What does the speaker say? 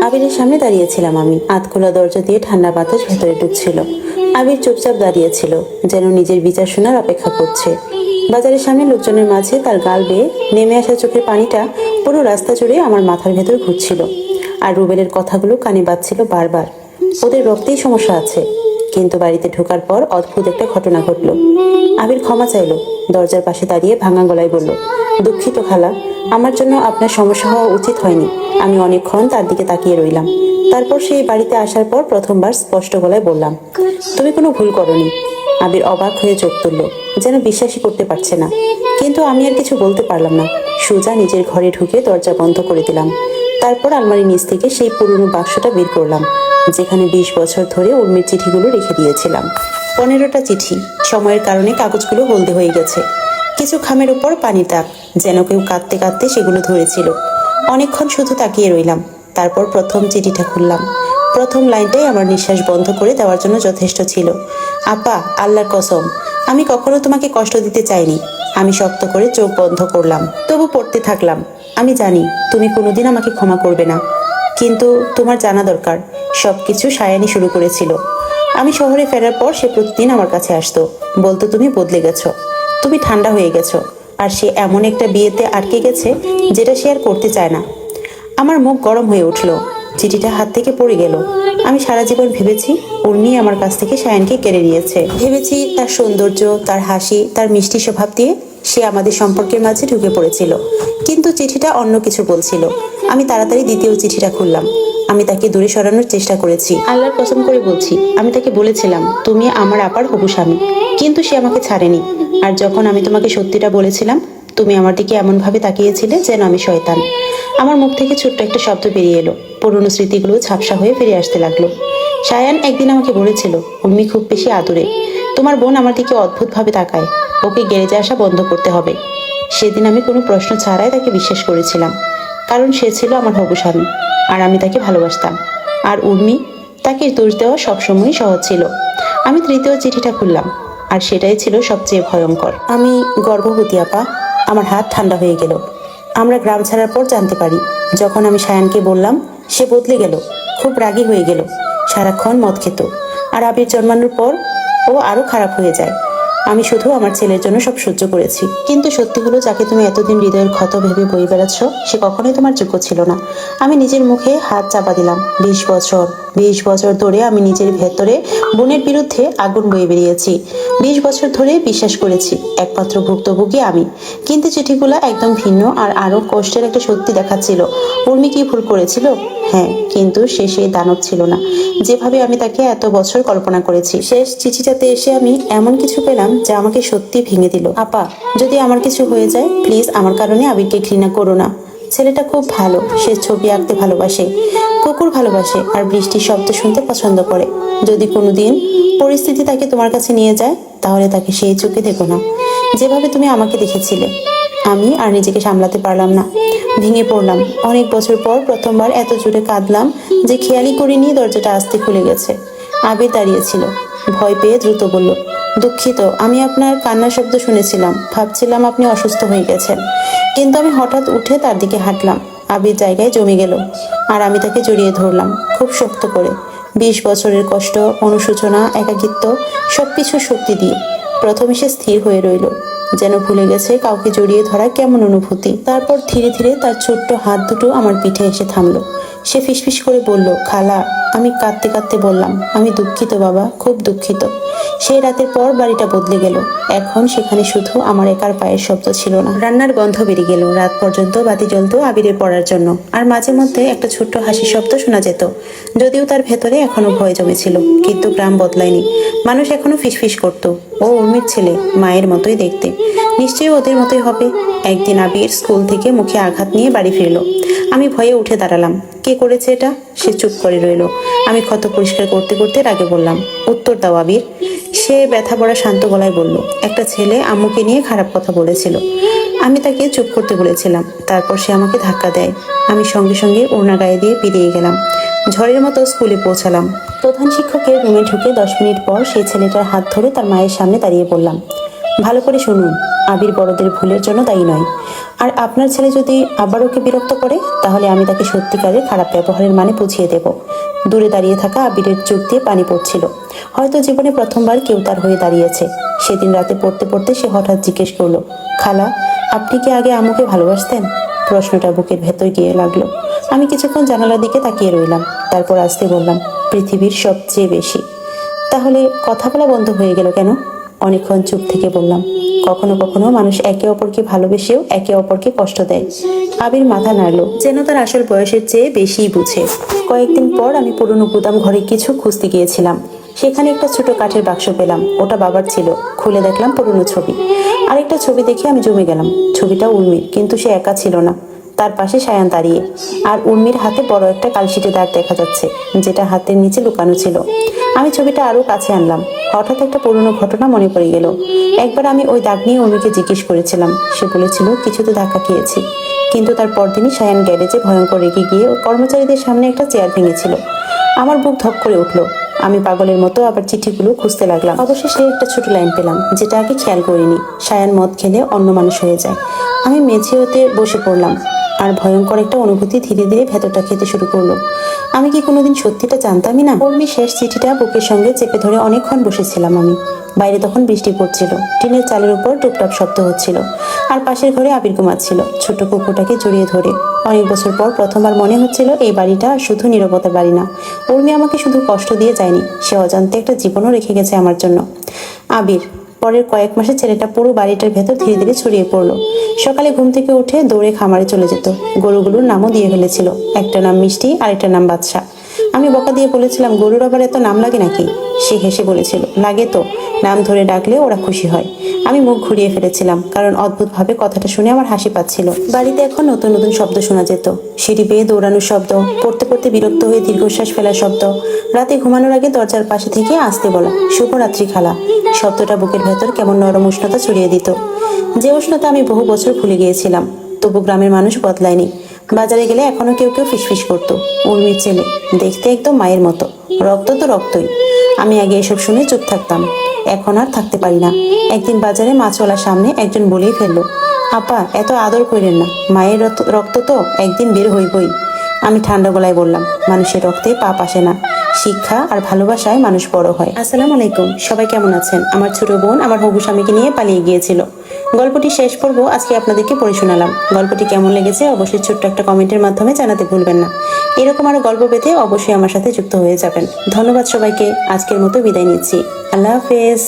আবিরের সামনে দাঁড়িয়েছিলাম আমি। আধখোলা দরজা দিয়ে ঠান্ডা বাতাস ভেতরে ঢুকছিল। আবির চুপচাপ দাঁড়িয়েছিল, যেন নিজের বিচার শোনার অপেক্ষা করছে। বাজারের সামনে লোকজনের মাঝে তার গাল বেয়ে নেমে আসা চোখের পানিটা পুরো রাস্তা জুড়ে আমার মাথার ভেতর ঘুরছিল। আর রুবেলের কথাগুলো কানে বাজছিল বারবার। ওদের রক্তেই সমস্যা আছে। কিন্তু বাড়িতে ঢোকার পর অদ্ভুত একটা ঘটনা ঘটলো। আবির ক্ষমা চাইলো, দরজার পাশে দাঁড়িয়ে ভাঙা গলায় বলল, দুঃখিত খালা, আমার জন্য আপনার সমস্যা হওয়া উচিত হয়নি। আমি অনেকক্ষণ তার দিকে তাকিয়ে রইলাম। তারপর সেই বাড়িতে আসার পর প্রথমবার স্পষ্ট গলায় বললাম, তুমি কোনো ভুল করনি। আবির অবাক হয়ে চোখ তুলল, যেন বিশ্বাসই করতে পারছে না। কিন্তু আমি আর কিছু বলতে পারলাম না। সোজা নিজের ঘরে ঢুকে দরজা বন্ধ করে দিলাম। তারপর আলমারির নিচ থেকে সেই পুরনো বাক্সটা বের করলাম, যেখানে 20 বছর ধরে উর্মির চিঠিগুলো রেখে দিয়েছিলাম। 15টা চিঠি। সময়ের কারণে কাগজগুলো হলদে হয়ে গেছে। কিছু খামের উপর পানির দাগ, যেন কেউ কাঁদতে কাঁদতে সেগুলো ধরেছিল। অনেকক্ষণ শুধু তাকিয়ে রইলাম। তারপর প্রথম চিঠিটা খুললাম। প্রথম লাইনটাই আমার নিঃশ্বাস বন্ধ করে দেওয়ার জন্য যথেষ্ট ছিল। আপা, আল্লাহর কসম, আমি কখনো তোমাকে কষ্ট দিতে চাইনি। আমি শক্ত করে চোখ বন্ধ করলাম, তবু পড়তে থাকলাম। আমি জানি তুমি কোনোদিন আমাকে ক্ষমা করবে না, কিন্তু তোমার জানা দরকার সবকিছু সায়ানি শুরু করেছিল। আমি শহরে ফেরার পর সে প্রতিদিন আমার কাছে আসতো, বলতো তুমি বদলে গেছো, তুমি ঠান্ডা হয়ে গেছো। আর সে এমন একটা বিয়েতে আটকে গেছে যেটা সে আর করতে চায় না। আমার মুখ গরম হয়ে উঠল। চিঠিটা হাত থেকে পড়ে গেল। আমি সারা জীবন ভেবেছি উর্মি আমার কাছ থেকে সায়ানকে কেড়ে নিয়েছে। ভেবেছি তার সৌন্দর্য, তার হাসি, তার মিষ্টি স্বভাব দিয়ে সে আমাদের সম্পর্কের মাঝে ঢুকে পড়েছিল। কিন্তু চিঠিটা অন্য কিছু বলছিল। আমি তাড়াতাড়ি দ্বিতীয় চিঠিটা খুললাম। আমি তাকে দূরে সরানোর চেষ্টা করেছি। আল্লাহর কসম করে বলছি, আমি তাকে বলেছিলাম তুমি আমার আপার হবু স্বামী, কিন্তু সে আমাকে ছাড়েনি। আর যখন আমি তোমাকে সত্যিটা বলেছিলাম, তুমি আমার দিকে এমন ভাবে তাকিয়েছিলে যেন আমি শয়তান। আমার মুখ থেকে ছোট্ট একটা শব্দ বেরিয়ে এলো। পুরনো স্মৃতিগুলো ঝাপসা হয়ে ফিরে আসতে লাগলো। সায়ান একদিন আমাকে বলেছিল উর্মি খুব বেশি আদুরে। তোমার বোন আমার দিকে অদ্ভুত ভাবে তাকায়, ওকে গ্যারেজে আসা বন্ধ করতে হবে। সেদিন আমি কোনো প্রশ্ন ছাড়াই তাকে বিশ্বাস করেছিলাম, কারণ সে ছিল আমার হবু স্বামী আর আমি তাকে ভালোবাসতাম। আর উর্মি, তাকে দোষ দেওয়া সবসময়ই সহজ ছিল। আমি তৃতীয় চিঠিটা খুললাম, আর সেটাই ছিল সবচেয়ে ভয়ঙ্কর। আমি গর্ভবতী আপা। আমার হাত ঠান্ডা হয়ে গেল। আমরা গ্রাম ছাড়ার পর জানতে পারি। যখন আমি সায়ানকে বললাম, সে বদলে গেল, খুব রাগী হয়ে গেল, সারাক্ষণ মদ খেত। আর আবির জন্মানোর পর ও আরো খারাপ হয়ে যায়। আমি শুধু আমার ছেলের জন্য সব সহ্য করেছি। কিন্তু সত্যি হলো, যাকে তুমি এতদিন হৃদয়ের ক্ষত ভেবে বয়ে বেড়াচ্ছ, সে কখনোই তোমার যোগ্য ছিল না। আমি নিজের মুখে হাত চাপা দিলাম। 20 বছর ধরে আমি নিজের ভেতরে বোনের বিরুদ্ধে আগুন বয়ে বেরিয়েছি। 20 বছর ধরে বিশ্বাস করেছি একমাত্র ভুক্তভোগী আমি। কিন্তু চিঠিগুলো একদম ভিন্ন আর আরো কষ্টের একটা সত্যি দেখাচ্ছিল। উর্মি কি ভুল করেছিল? হ্যাঁ, কিন্তু সে সেই দানব ছিল না যেভাবে আমি তাকে এত বছর কল্পনা করেছি। শেষ চিঠিটাতে এসে আমি এমন কিছু পেলাম যা আমাকে সত্যি ভেঙে দিল। আপা, যদি আমার কিছু হয়ে যায়, প্লিজ আমার কারণে আবিরকে ঘৃণা করো না। ছেলেটা খুব ভালো। সে ছবি আঁকতে ভালোবাসে, কুকুর ভালোবাসে, আর বৃষ্টির শব্দ শুনতে পছন্দ করে। যদি কোনোদিন পরিস্থিতি তাকে তোমার কাছে নিয়ে যায়, তাহলে তাকে সেই চোখে দেখো না যেভাবে তুমি আমাকে দেখেছিলে। আমি আর নিজেকে সামলাতে পারলাম না, ভেঙে পড়লাম। অনেক বছর পর প্রথমবার এত জোরে কাঁদলাম যে খেয়ালই করিনি দরজাটা আস্তে খুলে গেছে। আবির দাঁড়িয়েছিল। ভয় পেয়ে দ্রুত বলল, দুঃখিত, আমি আপনার কান্নার শব্দ শুনেছিলাম, ভাবছিলাম আপনি অসুস্থ হয়ে গেছেন। কিন্তু আমি হঠাৎ উঠে তার দিকে হাঁটলাম। আবির জায়গায় জমে গেল, আর আমি তাকে জড়িয়ে ধরলাম খুব শক্ত করে। 20 বছরের কষ্ট, অনুশোচনা, একাকিত্ব, সবকিছু শক্তি দিয়ে। প্রথমে সে স্থির হয়ে রইল, যেন ভুলে গেছে কাউকে জড়িয়ে ধরা কেমন অনুভূতি। তারপর ধীরে ধীরে তার ছোট্ট হাত দুটো আমার পিঠে এসে থামলো। সে ফিসফিস করে বলল, খালা। আমি কাঁদতে কাঁদতে বললাম, আমি দুঃখিত বাবা, খুব দুঃখিত। সেই রাতের পর বাড়িটা বদলে গেল। এখন সেখানে শুধু আমার একার পায়ের শব্দ ছিল না, রান্নার গন্ধ বেরিয়ে গেল। রাত পর্যন্ত বাতি জ্বলতো আবিরের পড়ার জন্য, আর মাঝে মধ্যে একটা ছোট্ট হাসির শব্দ শোনা যেত। যদিও তার ভেতরে এখনো ভয় জমেছিল, কিন্তু গ্রাম বদলায়নি। মানুষ এখনো ফিসফিস করতো, ও উর্মির ছেলে, মায়ের মতোই দেখতে, নিশ্চয়ই ওদের মতোই হবে। একদিন আবির স্কুল থেকে মুখে আঘাত নিয়ে বাড়ি ফিরল। আমি ভয়ে উঠে দাঁড়ালাম। কে করেছে এটা? সে চুপ করে রইল। আমি ক্ষত পরিষ্কার করতে করতে রাগে বললাম, উত্তর দাও আবির। সে ব্যথা ভরা শান্ত গলায় বলল, একটা ছেলে আম্মুকে নিয়ে খারাপ কথা বলেছিল। আমি তাকে চুপ করতে বলেছিলাম। তারপর সে আমাকে ধাক্কা দেয়। আমি সঙ্গে সঙ্গে ওড়না গায়ে দিয়ে বেরিয়ে গেলাম। ঝড়ের মতো স্কুলে পৌঁছালাম। প্রধান শিক্ষকের রুমে ঢুকে 10 মিনিট পর সেই ছেলেটার হাত ধরে তার মায়ের সামনে দাঁড়িয়ে বললাম, ভালো করে শুনুন, আবির বড়দের ভুলের জন্য দায়ী নয়। আর আপনার ছেলে যদি আবার ওকে বিরক্ত করে, তাহলে আমি তাকে সত্যিকারের খারাপ ব্যবহারের মানে বুঝিয়ে দেব। দূরে দাঁড়িয়ে থাকা আবিরের চোখ দিয়ে পানি পড়ছিল। হয়তো জীবনে প্রথমবার কেউ তার হয়ে দাঁড়িয়েছে। সেদিন রাতে পড়তে পড়তে সে হঠাৎ জিজ্ঞেস করলো, খালা, আপনি কি আগে আম্মুকে ভালোবাসতেন? প্রশ্নটা বুকের ভেতর গিয়ে লাগলো। আমি কিছুক্ষণ জানালার দিকে তাকিয়ে রইলাম, তারপর আসতে বললাম, পৃথিবীর সবচেয়ে বেশি। তাহলে কথা বলা বন্ধ হয়ে গেল কেন? অনেকক্ষণ চুপ থেকে বললাম, কখনো কখনো মানুষ একে অপরকে ভালোবেসেও একে অপরকে কষ্ট দেয়। আবির মাথা নাড়ল, যেন তার আসল বয়সের চেয়ে বেশিই বুঝে। কয়েকদিন পর আমি পুরনো গুদাম ঘরে কিছু খুঁজতে গিয়েছিলাম। সেখানে একটা ছোট কাঠের বাক্স পেলাম। ওটা বাবার ছিল। খুলে দেখলাম পুরনো ছবি। আরেকটা ছবি দেখে আমি জমে গেলাম। ছবিটা উর্মির, কিন্তু সে একা ছিল না। তার পাশে সায়ান দাঁড়িয়ে, আর উর্মির হাতে বড় একটা কালশিটে দাগ দেখা যাচ্ছে, যেটা হাতের নিচে লুকানো ছিল। আমি ছবিটা আরো কাছে আনলাম। হঠাৎ একটা পুরনো ঘটনা মনে পড়ে গেল। একবার আমি ওই দাগ নিয়ে উর্মিকে জিজ্ঞেস করেছিলাম। সে বলেছিল কিছুতে ধাক্কা খেয়েছি। কিন্তু তার পরদিনই সায়ান গ্যারেজে ভয়ঙ্কর রেগে গিয়ে কর্মচারীদের সামনে একটা চেয়ার ভেঙেছিল। আমার বুক ধক করে উঠলো। আমি পাগলের মতো আবার চিঠিগুলো খুঁজতে লাগলাম। অবশেষে একটা ছোট লাইন পেলাম, যেটা আগে খেয়াল করিনি। সায়ান মদ খেলে অন্য মানুষ হয়ে যায়। আমি মেঝেতে বসে পড়লাম, আর ভয়ঙ্কর একটা অনুভূতি ধীরে ধীরে ভেতরটা খেতে শুরু করলো। আমি কি কোনোদিন সত্যিটা জানতামই না? উর্মি শেষ চিঠিটা বুকের সঙ্গে চেপে ধরে অনেকক্ষণ বসেছিলাম আমি। বাইরে তখন বৃষ্টি পড়ছিল। টিনের চালের উপর টুপটাপ শব্দ হচ্ছিল। আর পাশের ঘরে আবির ঘুমাচ্ছিল, ছোট কুকুরটাকে জড়িয়ে ধরে। অনেক বছর পর প্রথমবার মনে হচ্ছিল এই বাড়িটা শুধু নীরবতার বাড়ি না। উর্মি আমাকে শুধু কষ্ট দিয়ে যায়নি, সে অজান্তে একটা জীবনও রেখে গেছে আমার জন্য। আবির। পরের কয়েক মাসে ছেলেটা পুরো বাড়িটার ভেতর ধীরে ধীরে ছড়িয়ে পড়লো। সকালে ঘুম থেকে উঠে দৌড়ে খামারে চলে যেত। গরুগুলোর নামও দিয়ে ফেলেছিল। একটা নাম মিষ্টি, আর একটা নাম বাদশা। আমি বকা দিয়ে বলেছিলাম, গরুর আবার এত নাম লাগে নাকি? সে হেসে বলেছিল, লাগে তো, নাম ধরে ডাকলে ওরা খুশি হয়। আমি মুখ ঘুরিয়ে ফেলেছিলাম, কারণ অদ্ভুতভাবে কথাটা শুনে আমার হাসি পাচ্ছিল। বাড়িতে এখন নতুন নতুন শব্দ শোনা যেত। সিঁড়ি বেয়ে দৌড়ানোর শব্দ, পড়তে পড়তে বিরক্ত হয়ে দীর্ঘশ্বাস ফেলার শব্দ, রাতে ঘুমানোর আগে দরজার পাশে থেকে আসতে বলা, শুভরাত্রি খালা। শব্দটা বুকের ভেতর কেমন নরম উষ্ণতা ছড়িয়ে দিত, যে উষ্ণতা আমি বহু বছর ভুলে গিয়েছিলাম। তবু গ্রামের মানুষ বদলায়নি। বাজারে গেলে এখনো কেউ কেউ ফিসফিস করতো, উর্মির ছেলে, দেখতে একদম মায়ের মতো, রক্ত তো রক্তই। আমি আগে এসব শুনে চুপ থাকতাম, এখন আর থাকতে পারি না। একদিন বাজারে মাছওয়ালার সামনে একজন বলেই ফেললো, আপা, এত আদর করেন না, মায়ের রক্ত তো একদিন বের হইবই। আমি ঠান্ডা গলায় বললাম, মানুষের রক্তে পাপ আসে না, শিক্ষা আর ভালোবাসায় মানুষ বড় হয়। আসসালামু আলাইকুম, সবাই কেমন আছেন? আমার ছোট বোন আমার হবু স্বামীকে নিয়ে পালিয়ে গিয়েছিল। গল্পটি শেষ পর্ব আজকে আপনাদেরকে পড়ে শোনালাম। গল্পটি কেমন লেগেছে অবশ্যই ছোট্ট একটা কমেন্টের মাধ্যমে জানাতে ভুলবেন না। এরকম আরো গল্প পেতে অবশ্যই আমার সাথে যুক্ত হয়ে যাবেন। ধন্যবাদ সবাইকে। আজকের মতো বিদায় নিচ্ছি। আল্লাহ হাফেজ।